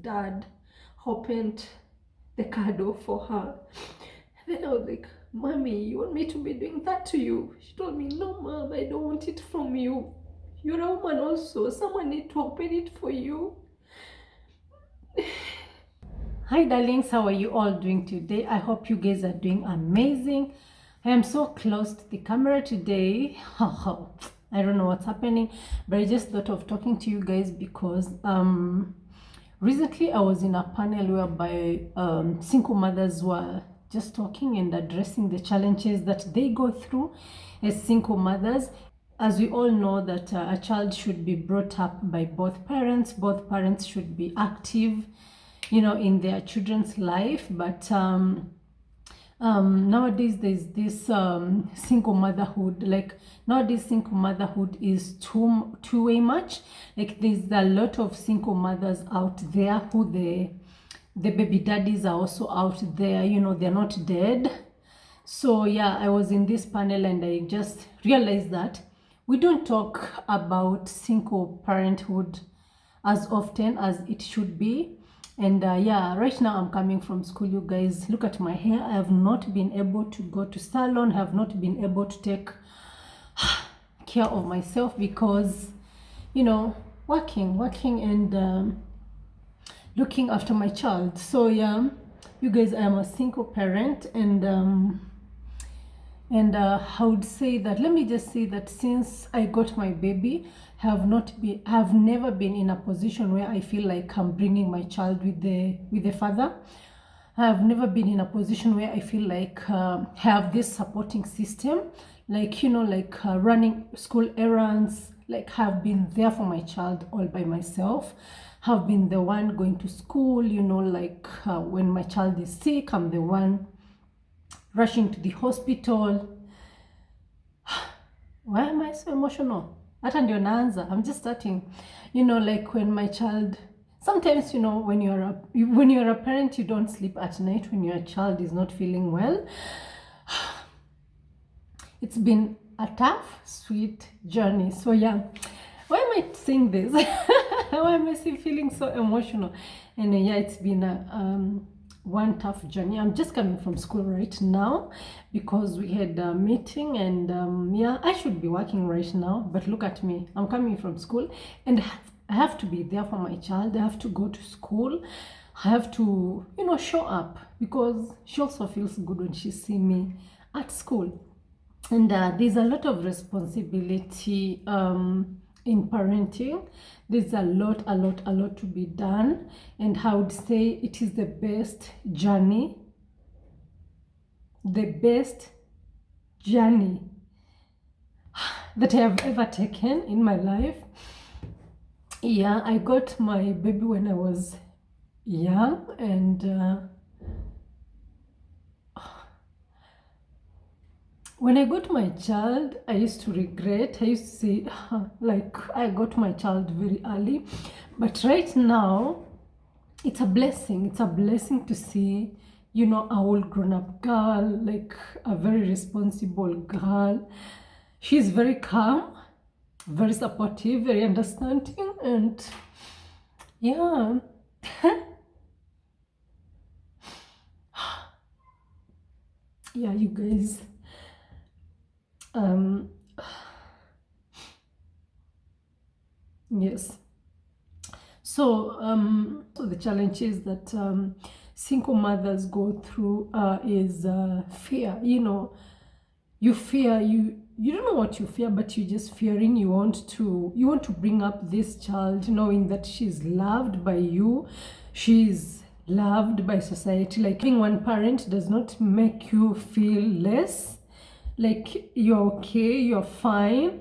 dad opened the car door for her. And then I was like, Mommy, you want me to be doing that to you? She told me, no, Mom, I don't want it from you. You're a woman also. Someone need to open it for you. Hi darlings, how are you all doing today? I hope you guys are doing amazing. I am so close to the camera today. I don't know what's happening, but I just thought of talking to you guys because recently I was in a panel whereby single mothers were just talking and addressing the challenges that they go through as single mothers. As we all know that a child should be brought up by both parents. Both parents should be active, you know, in their children's life. But nowadays there's this single motherhood. Like nowadays single motherhood is too way much. Like there's a lot of single mothers out there who the baby daddies are also out there, you know, they're not dead. So yeah, I was in this panel and I just realized that we don't talk about single parenthood as often as it should be. And yeah, right now I'm coming from school, you guys. Look at my hair. I have not been able to go to salon, have not been able to take care of myself because, you know, working and looking after my child. So yeah, you guys, I am a single parent, and I would say that, let me just say that since I got my baby, have never been in a position where I feel like I'm bringing my child with the father. I have never been in a position where I feel like have this supporting system, like, you know, like running school errands, like have been there for my child all by myself, have been the one going to school, you know, like when my child is sick, I'm the one rushing to the hospital. Why am I so emotional? Hata ndio naanza. I'm just starting. You know, like when my child, sometimes, you know, when you're a parent, you don't sleep at night when your child is not feeling well. It's been a tough, sweet journey. So yeah, why am I saying this? Why am I feeling so emotional? And yeah, it's been a one tough journey. I'm just coming from school right now because we had a meeting, and yeah, I should be working right now, but look at me. I'm coming from school and I have to be there for my child. I have to go to school. I have to, you know, show up because she also feels good when she sees me at school. And there's a lot of responsibility in parenting. There's a lot to be done, and I would say it is the best journey that I have ever taken in my life. Yeah, I got my baby when I was young, and when I got my child, I used to regret. I used to say, like, I got my child very early. But right now, it's a blessing. It's a blessing to see, you know, a whole grown-up girl, like a very responsible girl. She's very calm, very supportive, very understanding, and yeah. Yeah, you guys. Yes. So the challenges that single mothers go through is fear. You know, you fear, you don't know what you fear, but you're just fearing. You want to bring up this child knowing that she's loved by you, she's loved by society. Like having one parent does not make you feel less, like you're okay, you're fine.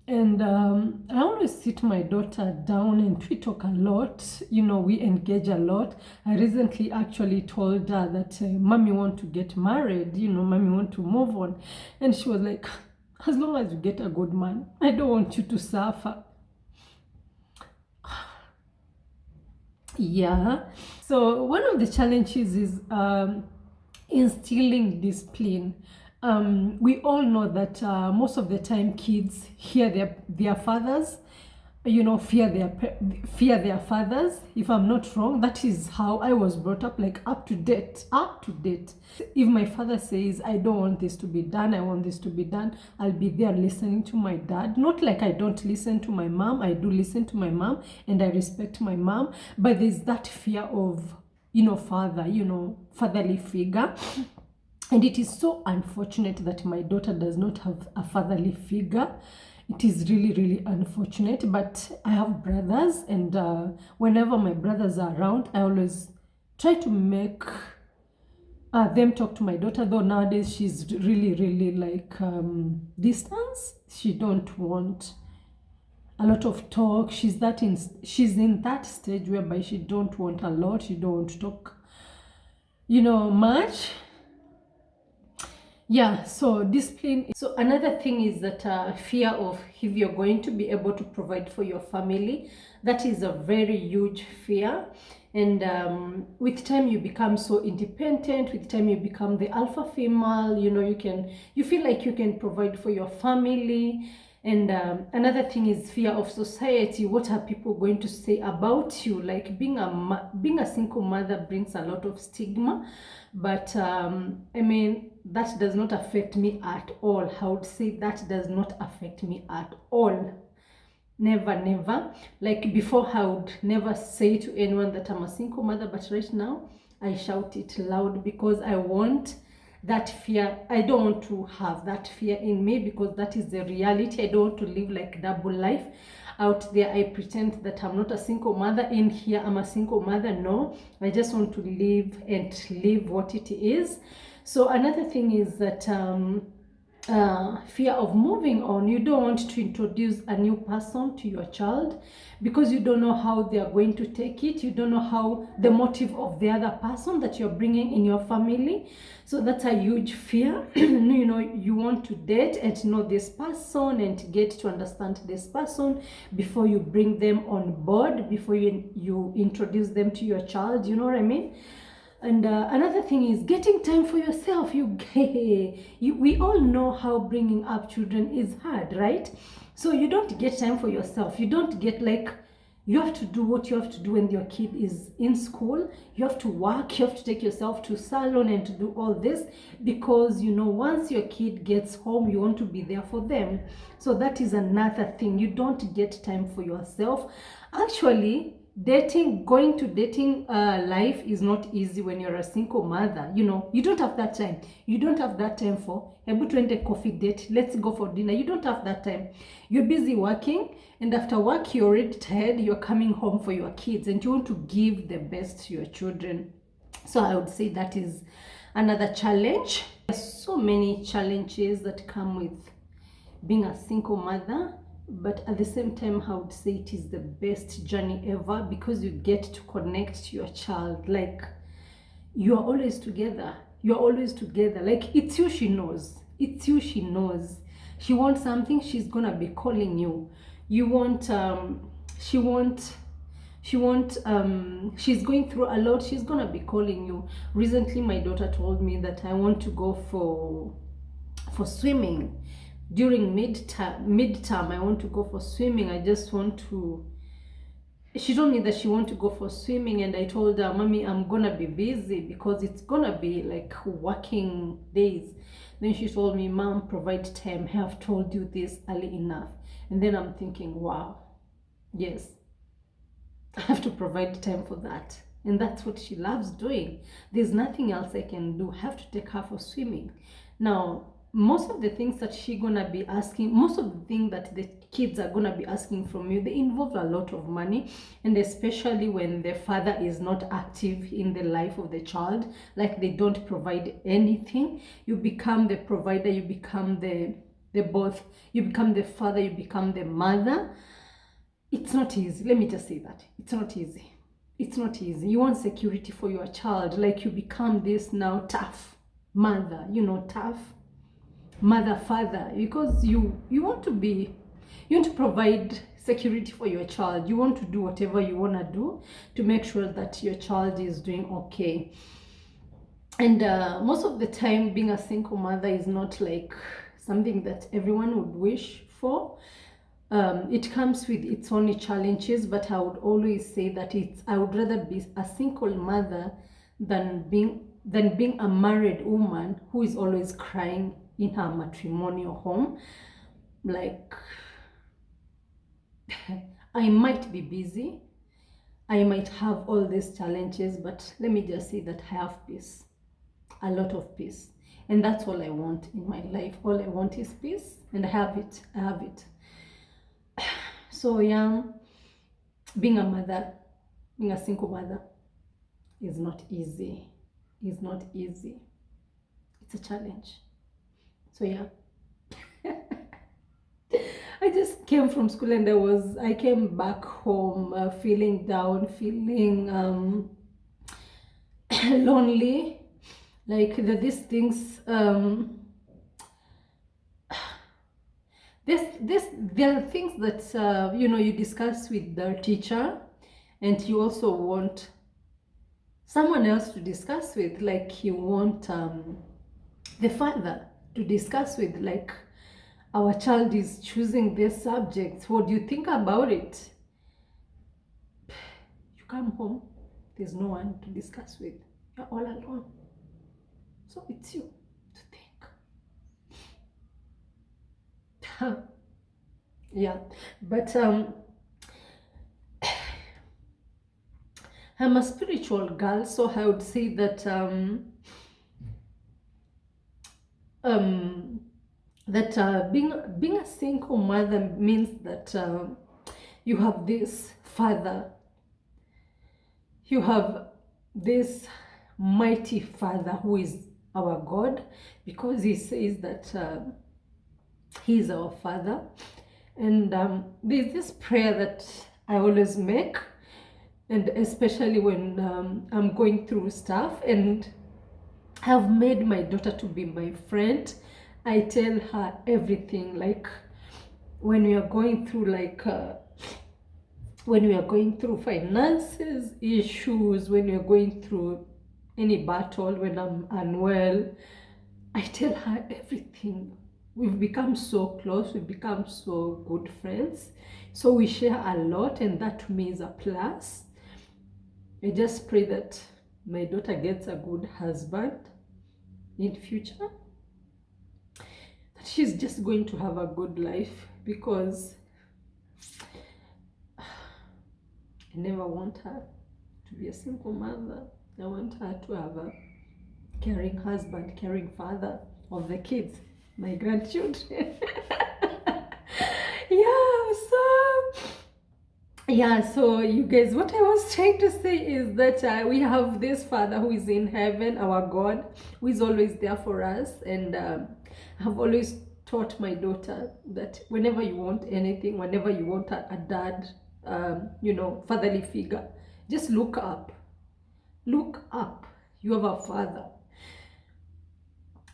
And I always sit my daughter down and we talk a lot, you know, we engage a lot. I recently actually told her that mommy want to get married, you know, mommy want to move on. And she was like, as long as you get a good man, I don't want you to suffer. Yeah. So one of the challenges is instilling discipline. We all know that most of the time kids hear their fathers fear their fathers. If I'm not wrong, that is how I was brought up, like up to date. If my father says I don't want this to be done, I want this to be done, I'll be there listening to my dad. Not like I don't listen to my mom. I do listen to my mom and I respect my mom, but there's that fear of fatherly figure. And it is so unfortunate that my daughter does not have a fatherly figure. It is really, really unfortunate. But I have brothers, and whenever my brothers are around, I always try to make them talk to my daughter. Though nowadays she's really, really like distance. She don't want a lot of talk. She's in that stage whereby she don't want a lot. She don't want to talk, much. Yeah, so discipline. So another thing is that fear of if you're going to be able to provide for your family. That is a very huge fear. And with time you become so independent. With time you become the alpha female. You feel like you can provide for your family. And another thing is fear of society. What are people going to say about you? Like being a single mother brings a lot of stigma, but I mean, that does not affect me at all. I would say that does not affect me at all. Never, never. Like before, I would never say to anyone that I'm a single mother, but right now I shout it loud because I want that fear. I don't want to have that fear in me because that is the reality. I don't want to live like double life. Out there I pretend that I'm not a single mother. In here I'm a single mother. No, I just want to live what it is. So another thing is that fear of moving on. You don't want to introduce a new person to your child because you don't know how they are going to take it. You don't know how the motive of the other person that you're bringing in your family. So that's a huge fear. You want to date and know this person and get to understand this person before you bring them on board, before you introduce them to your child. You know what I mean? And another thing is getting time for yourself. We all know how bringing up children is hard, right? So you don't get time for yourself. You don't get you have to do what you have to do when your kid is in school. You have to work. You have to take yourself to salon and to do all this because, once your kid gets home, you want to be there for them. So that is another thing. You don't get time for yourself. Actually, going to dating life is not easy when you're a single mother. You don't have that time. You don't have that time for able to end a coffee date, let's go for dinner. You don't have that time. You're busy working, and after work you're already tired. You're coming home for your kids and you want to give the best to your children. So I would say that is another challenge. There's so many challenges that come with being a single mother. But at the same time, I would say it is the best journey ever because you get to connect to your child. Like, you are always together. You're always together. Like, it's you she knows. It's you she knows. She wants something, she's gonna be calling you. You want, she's going through a lot, she's gonna be calling you. Recently, my daughter told me that I want to go for swimming. During midterm, I want to go for swimming. She told me that she want to go for swimming, and I told her, Mommy, I'm gonna be busy because it's gonna be like working days. Then she told me, Mom, provide time. I have told you this early enough. And then I'm thinking, wow, yes, I have to provide time for that. And that's what she loves doing. There's nothing else I can do. I have to take her for swimming. Now, most of the things that she's gonna be asking, most of the things that the kids are gonna be asking from you, they involve a lot of money, and especially when the father is not active in the life of the child, like they don't provide anything. You become the provider, you become the both, you become the father, you become the mother. It's not easy. Let me just say that it's not easy. It's not easy. You want security for your child, like you become this now tough mother, tough mother, father, because you want to provide security for your child. You want to do whatever you want to do to make sure that your child is doing okay. And most of the time, being a single mother is not like something that everyone would wish for. it comes with its own challenges, but I would always say that I would rather be a single mother than being a married woman who is always crying in her matrimonial home. Like, I might be busy, I might have all these challenges, but let me just say that I have peace, a lot of peace. And that's all I want in my life. All I want is peace, and I have it. I have it. So yeah, being a mother, being a single mother is not easy. It's not easy. It's a challenge. So yeah. I just came from school and I came back home feeling down, feeling lonely. Like these things, there are things that you discuss with the teacher, and you also want someone else to discuss with. Like you want the father to discuss with, like, our child is choosing this subject. What do you think about it? You come home, there's no one to discuss with. You're all alone. So it's you to think. Yeah, but I'm a spiritual girl, so I would say that being a single mother means that you have this father, you have this mighty father who is our God, because he says that he is our father. And there's this prayer that I always make, and especially when I'm going through stuff, and I've made my daughter to be my friend. I tell her everything, like when we are going through when we are going through finances issues, when we are going through any battle, when I'm unwell, I tell her everything. We've become so close, we've become so good friends, so we share a lot, and that to me is a plus. I just pray that my daughter gets a good husband in future, that she's just going to have a good life, because I never want her to be a single mother. I want her to have a caring husband, caring father of the kids, my grandchildren. So you guys, what I was trying to say is that we have this father who is in heaven, our God, who is always there for us. And I've always taught my daughter that whenever you want anything, whenever you want a dad, fatherly figure, just look up. Look up. You have a father.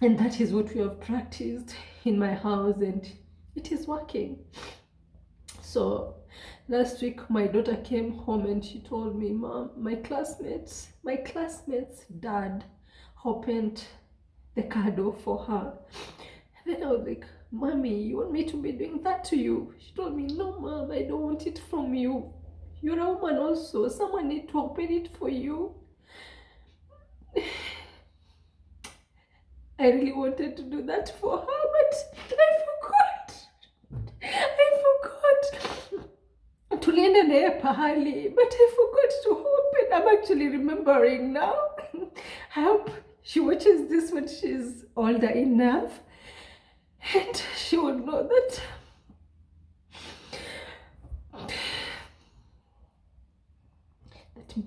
And that is what we have practiced in my house, and it is working. So last week my daughter came home and she told me, Mom, my classmates dad opened the car door for her. And then I was like, Mommy, you want me to be doing that to you? She told me, no, Mom, I don't want it from you. You're a woman also. Someone need to open it for you. I really wanted to do that for her, but I forgot. Tulienda naye pahali, but I forgot to open. I'm actually remembering now. I hope she watches this when she's older enough, and she would know that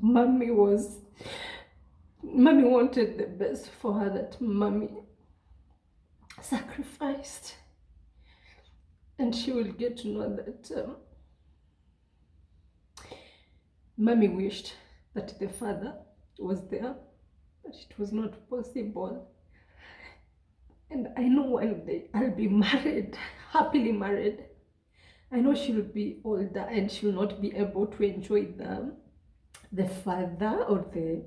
Mommy wanted the best for her, that Mommy sacrificed, and she will get to know that Mommy wished that the father was there, but it was not possible. And I know one day I'll be married, happily married. I know she will be older and she will not be able to enjoy the father or the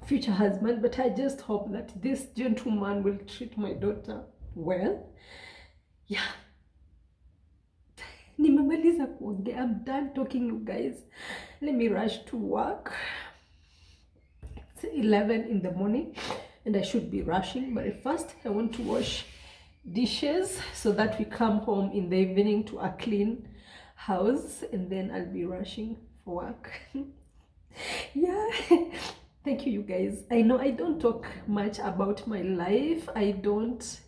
future husband, but I just hope that this gentleman will treat my daughter well. Yeah. Nimemaliza kuongea. I'm done talking, you guys. Let me rush to work. It's 11 in the morning and I should be rushing, but first I want to wash dishes so that we come home in the evening to a clean house, and then I'll be rushing for work. Yeah. Thank you, you guys. I know I don't talk much about my life. I don't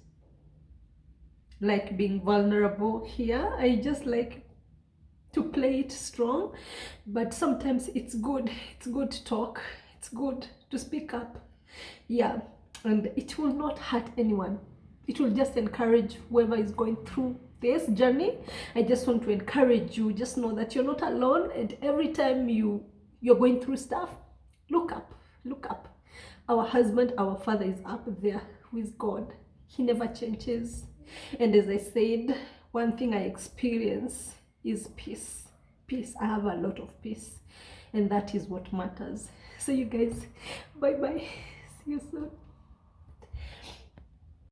like being vulnerable here. I just like to play it strong, but sometimes it's good to talk. It's good to speak up. Yeah, and it will not hurt anyone. It will just encourage whoever is going through this journey. I just want to encourage you. Just know that you're not alone, and every time you're going through stuff, look up. Our husband, our Father is up there, who is God. He never changes. And as I said, one thing I experience is peace. I have a lot of peace, and that is what matters. So you guys, bye bye. See you soon.